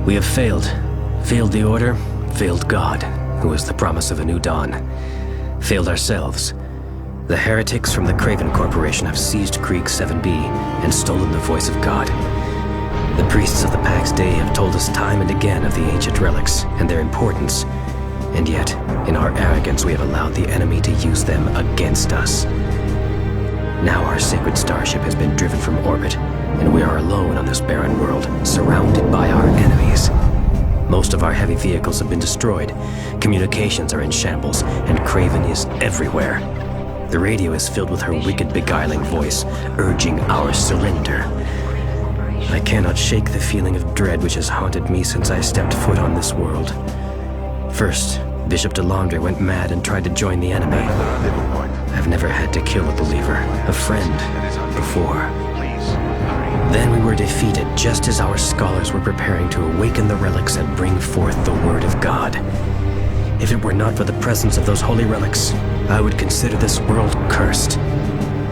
We have failed. Failed the Order, failed God, who is the promise of a new dawn. Failed ourselves. The heretics from the Craven Corporation have seized Krieg 7B and stolen the voice of God. The priests of the Pax Dei have told us time and again of the ancient relics and their importance. And yet, in our arrogance, we have allowed the enemy to use them against us. Now our sacred starship has been driven from orbit, and we are alone on this barren world, surrounded by our enemies. Most of our heavy vehicles have been destroyed, communications are in shambles, and Craven is everywhere. The radio is filled with her wicked, beguiling voice, urging our surrender. I cannot shake the feeling of dread which has haunted me since I stepped foot on this world. First, Bishop Delandre went mad and tried to join the enemy. I've never had to kill a believer, a friend, before. Then we were defeated just as our scholars were preparing to awaken the relics and bring forth the word of God. If it were not for the presence of those holy relics, I would consider this world cursed.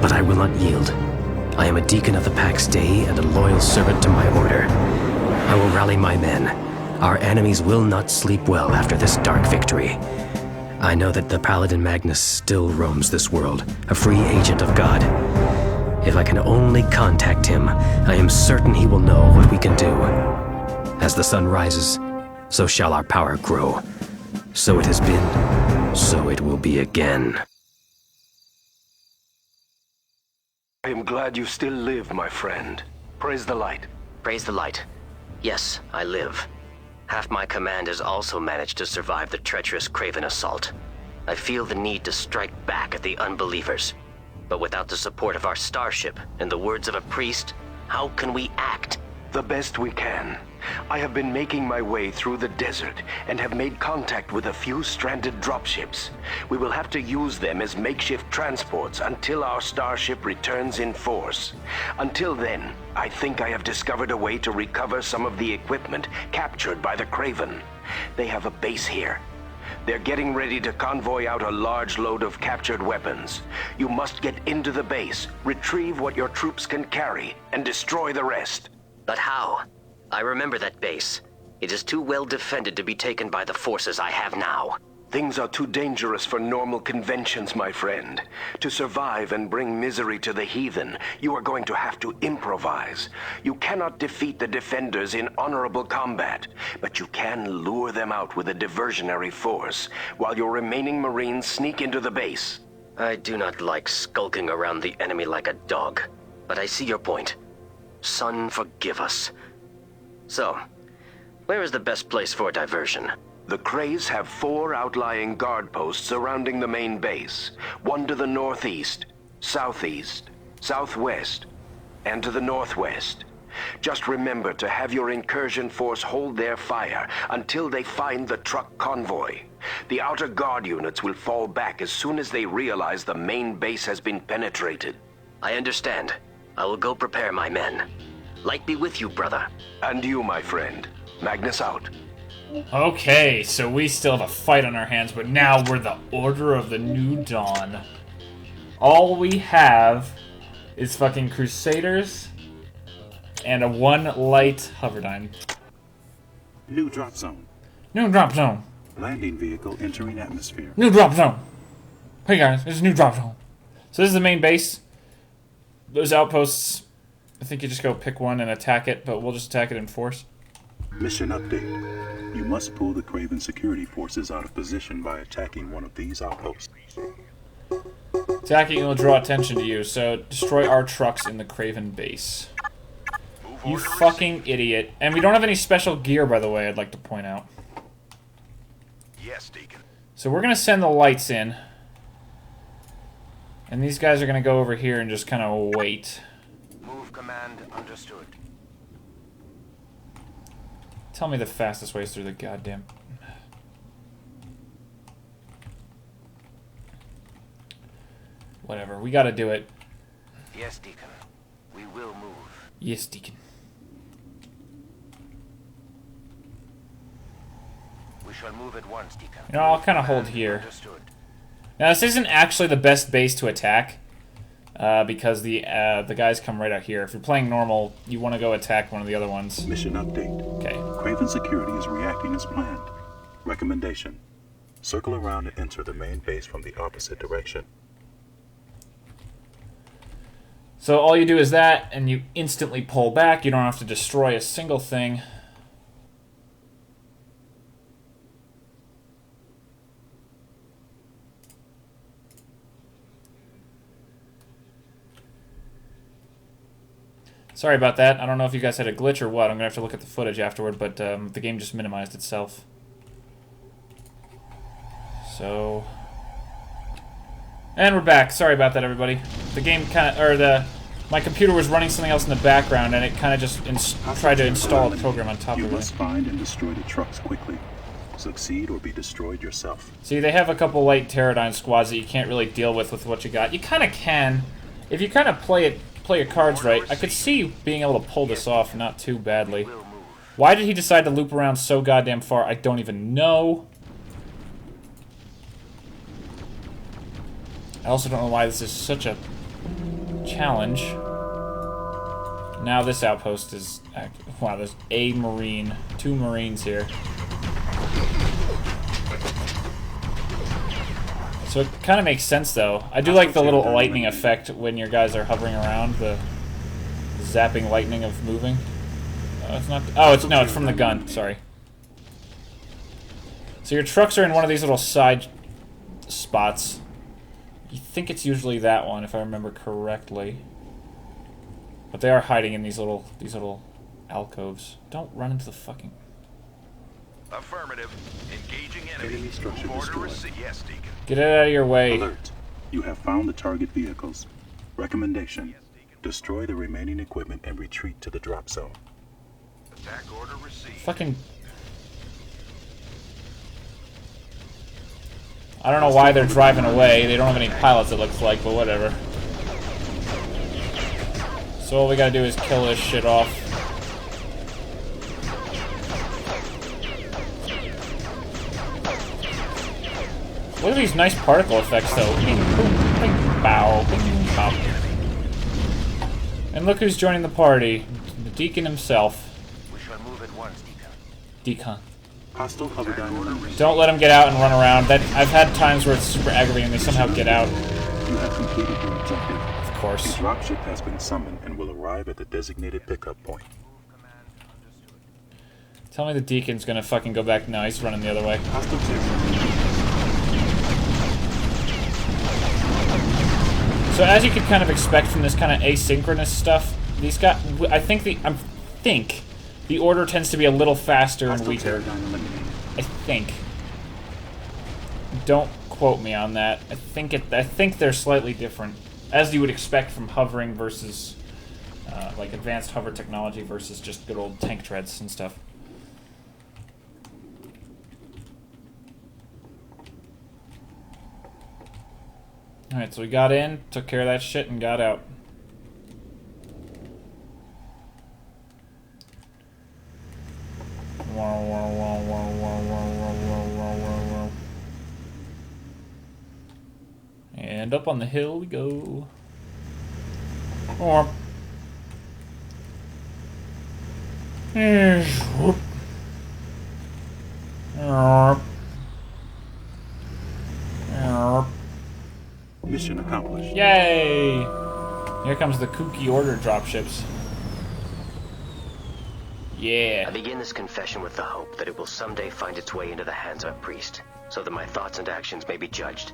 But I will not yield. I am a deacon of the Pax Dei and a loyal servant to my order. I will rally my men. Our enemies will not sleep well after this dark victory. I know that the Paladin Magnus still roams this world, a free agent of God. If I can only contact him, I am certain he will know what we can do. As the sun rises, so shall our power grow. So it has been, so it will be again. I am glad you still live, my friend. Praise the light. Praise the light. Yes, I live. Half my command has also managed to survive the treacherous Craven assault. I feel the need to strike back at the unbelievers. But without the support of our starship and the words of a priest, how can we act? The best we can. I have been making my way through the desert and have made contact with a few stranded dropships. We will have to use them as makeshift transports until our starship returns in force. Until then, I think I have discovered a way to recover some of the equipment captured by the Craven. They have a base here. They're getting ready to convoy out a large load of captured weapons. You must get into the base, retrieve what your troops can carry, and destroy the rest. But how? I remember that base. It is too well defended to be taken by the forces I have now. Things are too dangerous for normal conventions, my friend. To survive and bring misery to the heathen, you are going to have to improvise. You cannot defeat the defenders in honorable combat, but you can lure them out with a diversionary force, while your remaining Marines sneak into the base. I do not like skulking around the enemy like a dog, but I see your point. Son, forgive us. So, where is the best place for diversion? The Krays have 4 outlying guard posts surrounding the main base. One to the northeast, southeast, southwest, and to the northwest. Just remember to have your incursion force hold their fire until they find the truck convoy. The outer guard units will fall back as soon as they realize the main base has been penetrated. I understand. I will go prepare my men. Light be with you, brother. And you, my friend. Magnus out. Okay, so we still have a fight on our hands, but now we're the Order of the New Dawn. All we have is fucking Crusaders and a 1 light Hoverdyne. New drop zone. New drop zone. Landing vehicle entering atmosphere. New drop zone. Hey guys, there's a new drop zone. So this is the main base. Those outposts, I think you just go pick one and attack it, but we'll just attack it in force. Mission update. You must pull the Craven security forces out of position by attacking one of these outposts. Attacking will draw attention to you, so destroy our trucks in the Craven base. You fucking idiot. And we don't have any special gear, by the way, I'd like to point out. Yes, Deacon. So we're going to send the lights in. And these guys are going to go over here and just kind of wait. Move command understood. Tell me the fastest way through the goddamn... Whatever, we gotta do it. Yes, Deacon. We will move. Yes, Deacon. We shall move at once, Deacon. You know, I'll kind of hold here. Understood. Now, this isn't actually the best base to attack, because the guys come right out here. If you're playing normal, you want to go attack one of the other ones. Mission update. Okay. Craven Craven security is reacting as planned. Recommendation: circle around and enter the main base from the opposite direction. So all you do is that, and you instantly pull back. You don't have to destroy a single thing. Sorry about that. I don't know if you guys had a glitch or what. I'm going to have to look at the footage afterward, but the game just minimized itself. So... And we're back. Sorry about that, everybody. The game kind of... my computer was running something else in the background, and it kind of just tried to install a program on top of it. You must find and destroy the trucks quickly. Succeed or be destroyed yourself. See, they have a couple light Pterodine squads that you can't really deal with what you got. You kind of can. If you kind of play your cards right, I could see you being able to pull this off not too badly. Why did he decide to loop around so goddamn far? I don't even know. I also don't know why this is such a challenge. Now this outpost is... Wow, there's a Marine. 2 Marines here. So it kind of makes sense, though. I do like the little lightning effect when your guys are hovering around, the zapping lightning of moving. It's not... Oh, it's from the gun. Sorry. So your trucks are in one of these little side spots. You think it's usually that one, if I remember correctly. But they are hiding in these little alcoves. Don't run into the fucking... Affirmative. Engaging enemy. Enemy structure destroyed. Yes, Deacon. Get it out of your way. Alert. You have found the target vehicles. Recommendation: destroy the remaining equipment and retreat to the drop zone. Attack order received. Fucking... I don't know why they're driving away. They don't have any pilots, it looks like, but whatever. So all we gotta do is kill this shit off. Look at these nice particle effects, though. Bing, boom, bing, bow, bing, bop. And look who's joining the party. The Deacon himself. We shall move at once, Deacon. Deacon. Hostile hoverdyne eliminated. Don't let them get out and run around. I've had times where it's super aggravating. They somehow get out. You have completed your objective. Of The course. dropship has been summoned and will arrive at the designated pickup point. Tell me the Deacon's gonna fucking go back. No, he's running the other way. Hostile terror. So as you could kind of expect from this kind of asynchronous stuff, these guys, I think the order tends to be a little faster and weaker. I think. Don't quote me on that. I think they're slightly different, as you would expect from hovering versus like advanced hover technology versus just good old tank treads and stuff. Alright, so we got in, took care of that shit, and got out. And up on the hill we go. Mission accomplished. Yay! Here comes the kooky order dropships. Yeah. I begin this confession with the hope that it will someday find its way into the hands of a priest, so that my thoughts and actions may be judged,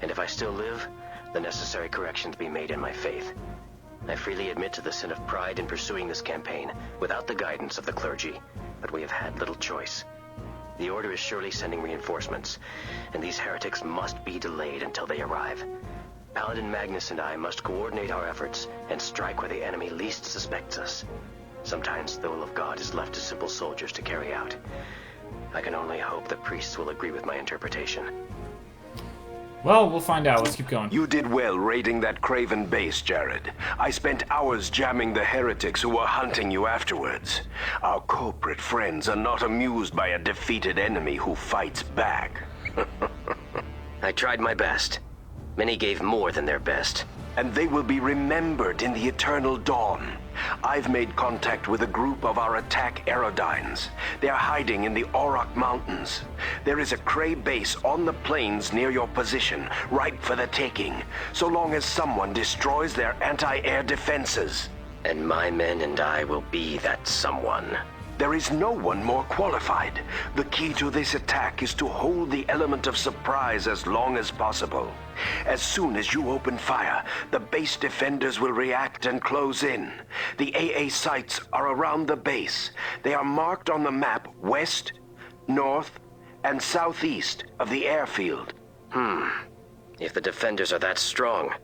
and if I still live, the necessary corrections be made in my faith. I freely admit to the sin of pride in pursuing this campaign without the guidance of the clergy, but we have had little choice. The Order is surely sending reinforcements, and these heretics must be delayed until they arrive. Paladin Magnus and I must coordinate our efforts and strike where the enemy least suspects us. Sometimes the will of God is left to simple soldiers to carry out. I can only hope the priests will agree with my interpretation. Well, we'll find out. Let's keep going. You did well raiding that Craven base, Jared. I spent hours jamming the heretics who were hunting you afterwards. Our corporate friends are not amused by a defeated enemy who fights back. I tried my best. Many gave more than their best. and they will be remembered in the eternal dawn. I've made contact with a group of our attack aerodynes. They are hiding in the Auroch Mountains. There is a Cray base on the plains near your position, ripe for the taking, so long as someone destroys their anti-air defenses. And my men and I will be that someone. There is no one more qualified. The key to this attack is to hold the element of surprise as long as possible. As soon as you open fire, the base defenders will react and close in. The AA sites are around the base. They are marked on the map west, north, and southeast of the airfield. If the defenders are that strong,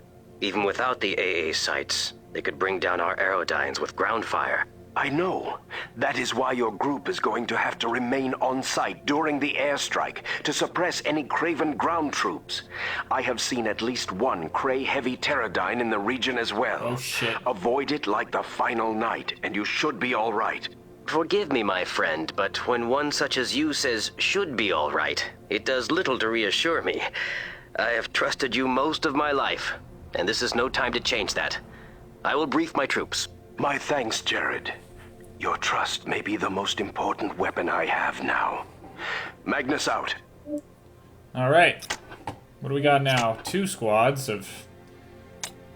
even without the AA sites, they could bring down our aerodynes with ground fire. I know. That is why your group is going to have to remain on site during the airstrike to suppress any Craven ground troops. I have seen at least one Cray heavy Pterodyne in the region as well. Oh shit. Avoid it like the final night, and you should be all right. Forgive me, my friend, but when one such as you says should be all right, it does little to reassure me. I have trusted you most of my life, and this is no time to change that. I will brief my troops. My thanks, Jared. Your trust may be the most important weapon I have now. Magnus out. Alright. What do we got now? 2 squads of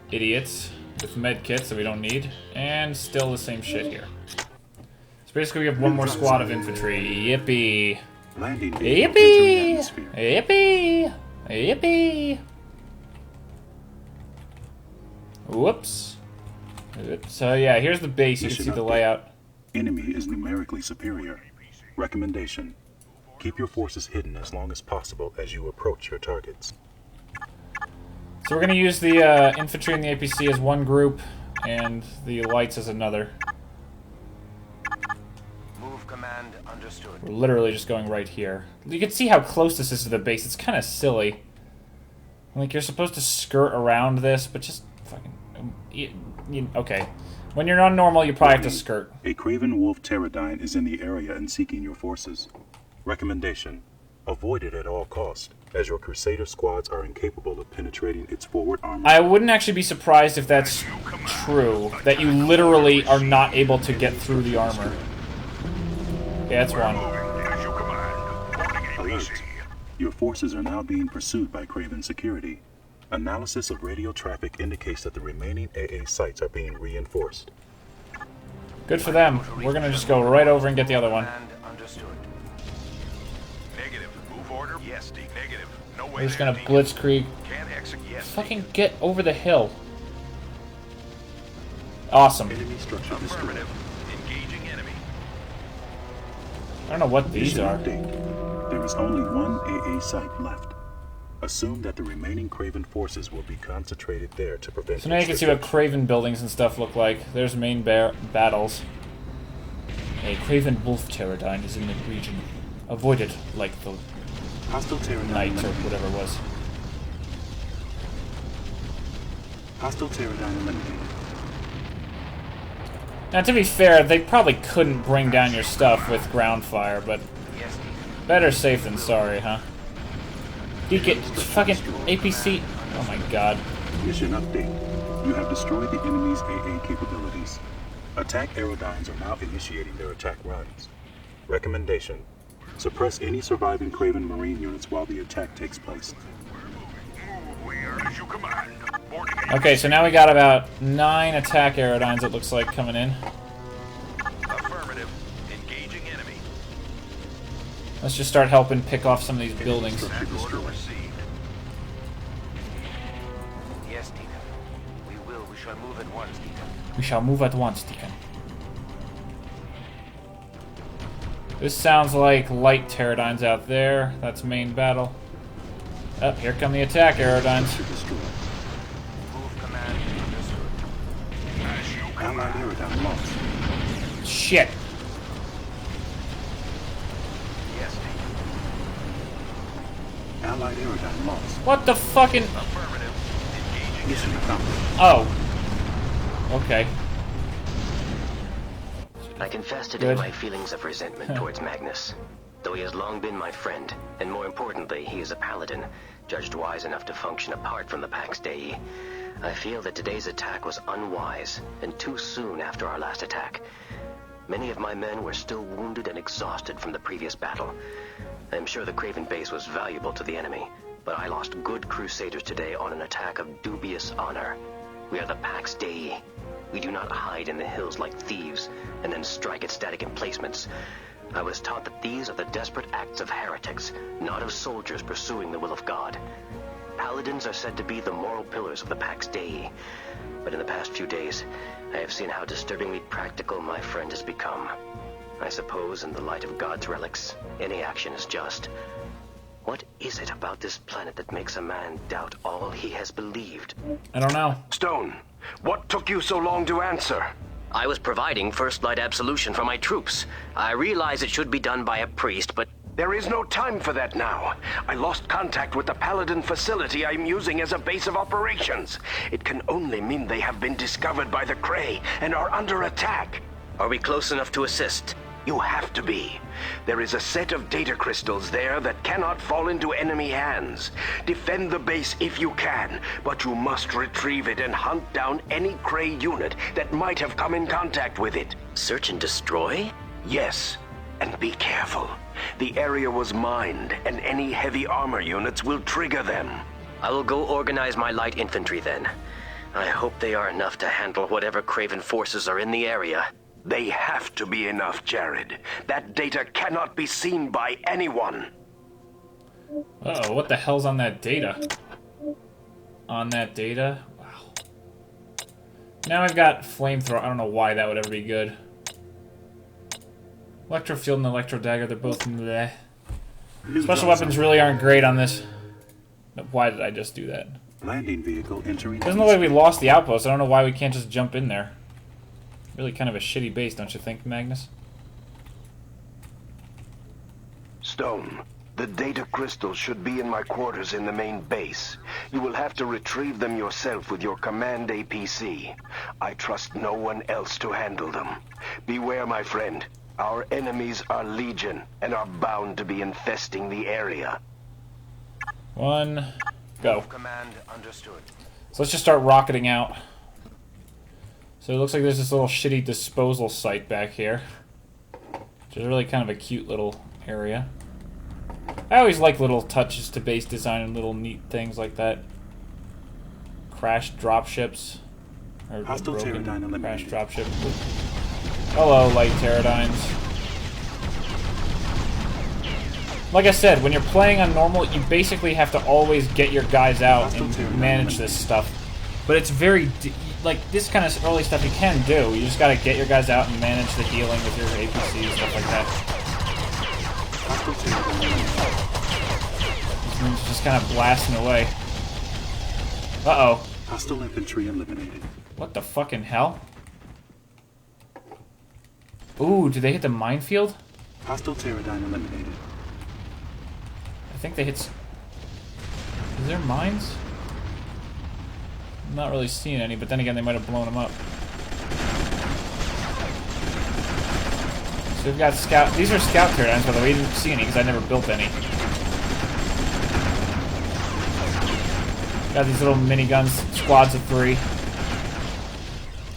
idiots with med kits that we don't need, and still the same shit here. So basically we have one more squad of infantry. Yippee! Landing Yippee! Yippee! Yippee! Whoops. So yeah, here's the base. You can see the layout. Enemy is numerically superior. Recommendation: keep your forces hidden as long as possible as you approach your targets. So we're going to use the infantry and the APC as one group, and the lights as another. Move command understood. We're literally just going right here. You can see how close this is to the base. It's kind of silly. Like, you're supposed to skirt around this, but just fucking... okay. When you're on normal, you probably have to skirt. A Craven Wolf Pterodyne is in the area and seeking your forces. Recommendation: avoid it at all costs, as your Crusader squads are incapable of penetrating its forward armor. I wouldn't actually be surprised if that's true, that you literally are not able to get through the armor. Yeah, that's one. Alert. Your forces are now being pursued by Craven security. Analysis of radio traffic indicates that the remaining AA sites are being reinforced. Good for them. We're gonna just go right over and get the other one. Understood. Negative. Move order. Yes, D. Negative. No way. We're just gonna blitzkrieg. Can't execute. Yes. Fucking get over the hill. Awesome. Enemy structure destroyed. Affirmative. Engaging enemy. I don't know what these Mission are. update. There is only one AA site left. Assume that the remaining Craven forces will be concentrated there to prevent... So now you can see what Craven buildings and stuff look like. There's main battles. A Craven Wolf Pterodyne is in the region. Avoid it like the Hostile Pterodyne night or eliminated. whatever it was. Hostile Pterodyne eliminated. Now, to be fair, they probably couldn't bring down your stuff with ground fire, but better safe than sorry, huh? Deacon, fucking APC. Oh my god. Mission update. You have destroyed the enemy's AA capabilities. Attack aerodynes are now initiating their attack runs. Recommendation: suppress any surviving Craven Marine units while the attack takes place. We are as you command. Boarding Okay, so now we got about 9 attack aerodynes, it looks like, coming in. Affirmative. Engaging enemy. Let's just start helping pick off some of these buildings. That order received. Yes, Deacon. We shall move at once, Deacon. We shall move at once, Deacon. This sounds like light pterodynes out there. That's main battle. Oh, here come the attack aerodynes. Move command understood. As you Allied command. aerodyne lost. Shit. Yes, Deacon. Allied aerodyne lost. What the fucking... Affirmative. Engaging Mission enemy. accomplished. Oh. Okay. I confess today Good. my feelings of resentment towards Magnus. Though he has long been my friend, and more importantly, he is a paladin, judged wise enough to function apart from the Pax Dei, I feel that today's attack was unwise, and too soon after our last attack. Many of my men were still wounded and exhausted from the previous battle. I am sure the Craven base was valuable to the enemy, but I lost good Crusaders today on an attack of dubious honor. We are the Pax Dei. We do not hide in the hills like thieves, and then strike at static emplacements. I was taught that these are the desperate acts of heretics, not of soldiers pursuing the will of God. Paladins are said to be the moral pillars of the Pax Dei, but in the past few days, I have seen how disturbingly practical my friend has become. I suppose in the light of God's relics, any action is just. What is it about this planet that makes a man doubt all he has believed? I don't know. Stone, what took you so long to answer? I was providing first light absolution for my troops. I realize it should be done by a priest, but There is no time for that now. I lost contact with the Paladin facility I'm using as a base of operations. It can only mean they have been discovered by the Cray and are under attack. are we close enough to assist? You have to be. There is a set of data crystals there that cannot fall into enemy hands. Defend the base if you can, but you must retrieve it and hunt down any Cray unit that might have come in contact with it. Search and destroy? Yes, and be careful. The area was mined, and any heavy armor units will trigger them. I will go organize my light infantry then. I hope they are enough to handle whatever Craven forces are in the area. They have to be enough, Jared. That data cannot be seen by anyone. Uh-oh, what the hell's on that data? On that data? Wow. Now I've got flamethrower. I don't know why that would ever be good. Electrofield and electro dagger, they're both bleh. Special weapons really aren't great on this. Why did I just do that? Landing vehicle entering. Doesn't look like we lost the outpost. I don't know why we can't just jump in there. Really kind of a shitty base, don't you think, Magnus? Stone, the data crystals should be in my quarters in the main base. You will have to retrieve them yourself with your command APC. I trust no one else to handle them. Beware, my friend. Our enemies are legion and are bound to be infesting the area. One, go. Command understood. So let's just start rocketing out. So it looks like there's this little shitty disposal site back here, which is really kind of a cute little area. I always like little touches to base design and little neat things like that. Crashed dropships. Or Hostile broken Pterodine eliminated. crashed dropship. Hello, light pterodines. Like I said, when you're playing on normal, you basically have to always get your guys out and manage this stuff. But it's very... like, this kind of early stuff you can do. You just gotta get your guys out and manage the healing with your APC and stuff like that. This means just kind of blasting away. Uh-oh. Hostile infantry eliminated. What the fucking hell? Ooh, did they hit the minefield? Hostile Pterodine eliminated. I think they hit... Is there mines? I'm not really seeing any, but then again, they might have blown them up. So we've got scout... These are scout pterodines, by the way. We didn't see any, because I never built any. Got these little miniguns, squads of 3.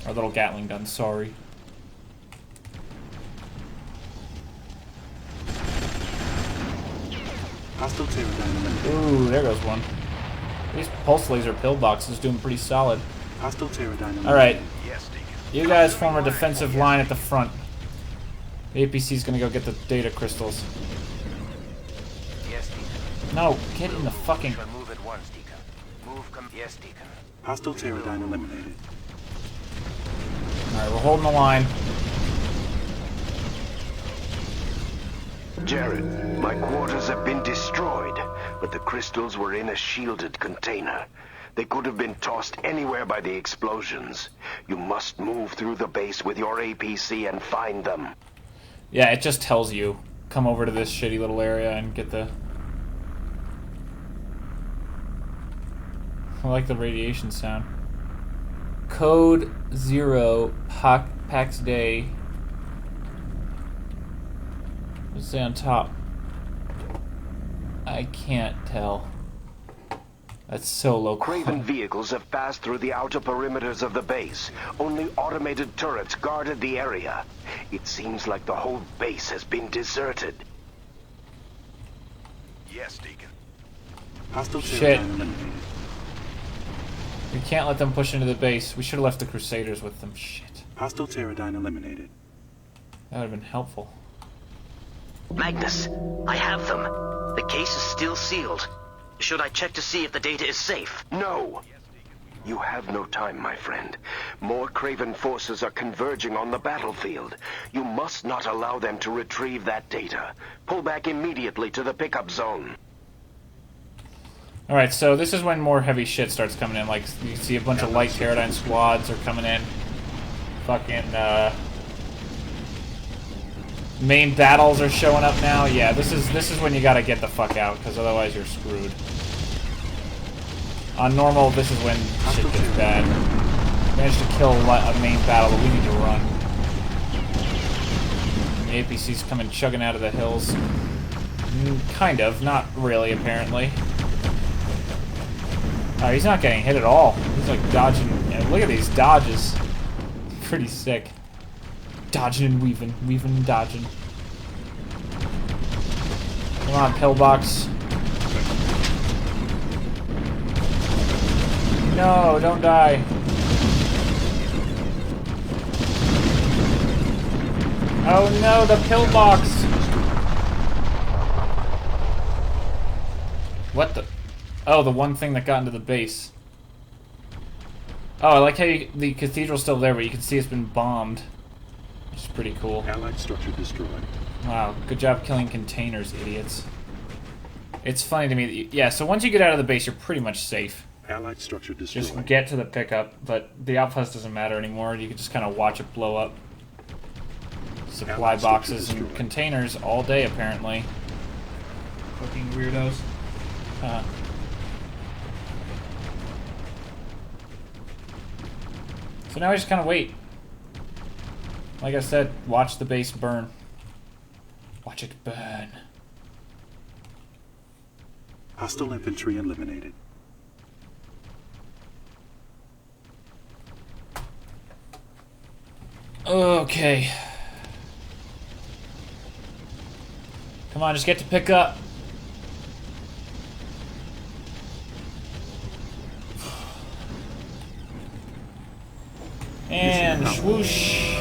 Or little Gatling guns, sorry. Hostile Pterodine eliminated. Ooh, there goes one. These pulse laser pillbox is doing pretty solid. Hostile Pterodine eliminated. Alright, Yes, Deacon. you guys form a defensive line at the front. The APC's gonna go get the data crystals. Yes, Deacon. No, get in the fucking... Move at once, Deacon. Yes, Deacon. Hostile Pterodine eliminated. Alright, we're holding the line. Jared, my quarters have been destroyed, but the crystals were in a shielded container. They could have been tossed anywhere by the explosions. You must move through the base with your APC and find them. Yeah, it just tells you. Come over to this shitty little area and get the... I like the radiation sound. Code 0 Pax Day. What's it say on top? I can't tell. That's so low. Craven vehicles have passed through the outer perimeters of the base. Only automated turrets guarded the area. It seems like the whole base has been deserted. Yes, Deacon. Hostile Shit. Pterodine eliminated. We can't let them push into the base. We should have left the Crusaders with them. Shit. Hostile Pterodine eliminated. That would have been helpful. Magnus, I have them. The case is still sealed. Should I check to see if the data is safe? No! You have no time, my friend. More Craven forces are converging on the battlefield. You must not allow them to retrieve that data. Pull back immediately to the pickup zone. Alright, so this is when more heavy shit starts coming in. Like, you see a bunch of light Pterodine squads are coming in. Fucking, main battles are showing up now. Yeah, this is when you gotta get the fuck out, because otherwise you're screwed. On normal, this is when shit gets bad. Managed to kill a main battle, but we need to run. The APC's coming chugging out of the hills. Kind of, not really, apparently. Oh, he's not getting hit at all. He's like dodging. Yeah, look at these dodges. Pretty sick. Dodging and weaving. Weaving and dodging. Come on, pillbox. No, don't die. Oh no, the pillbox! What the? Oh, the one thing that got into the base. Oh, I like how the cathedral's still there, but you can see it's been bombed. Which is pretty cool. Allied structure destroyed. Wow, good job killing containers, idiots. It's funny to me that yeah, so once you get out of the base, you're pretty much safe. Allied structure destroyed. Just get to the pickup, but the outpost doesn't matter anymore. You can just kind of watch it blow up. Supply boxes and containers all day, apparently. Fucking weirdos. So now we just kind of wait. Like I said, watch the base burn. Watch it burn. Hostile infantry eliminated. Okay. Come on, just get to pick up. And swoosh.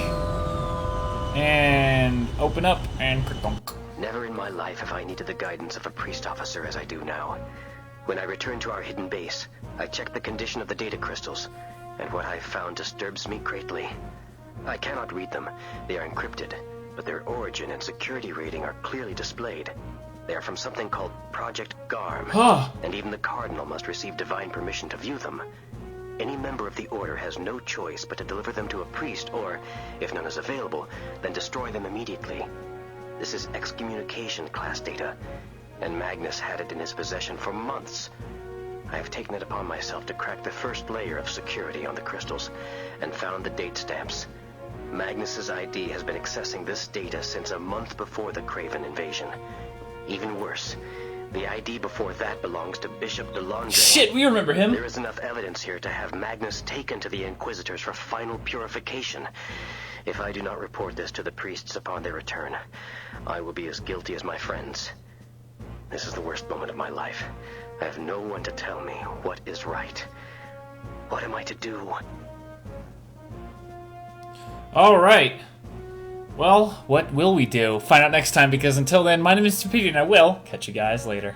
And open up and kerplunk. Never in my life have I needed the guidance of a priest officer as I do now. When I return to our hidden base, I check the condition of the data crystals, and what I've found disturbs me greatly. I cannot read them. They are encrypted, but their origin and security rating are clearly displayed. They are from something called Project Garm, and even the Cardinal must receive divine permission to view them. Any member of the Order has no choice but to deliver them to a priest, or, if none is available, then destroy them immediately. This is excommunication class data, and Magnus had it in his possession for months. I have taken it upon myself to crack the first layer of security on the crystals, and found the date stamps. Magnus's ID has been accessing this data since a month before the Craven invasion. Even worse, the ID before that belongs to Bishop DeLondre. Shit, we remember him. There is enough evidence here to have Magnus taken to the Inquisitors for final purification. If I do not report this to the priests upon their return, I will be as guilty as my friends. This is the worst moment of my life. I have no one to tell me what is right. What am I to do? Alright. Well, what will we do? Find out next time, because until then, my name is Timpedia, and I will catch you guys later.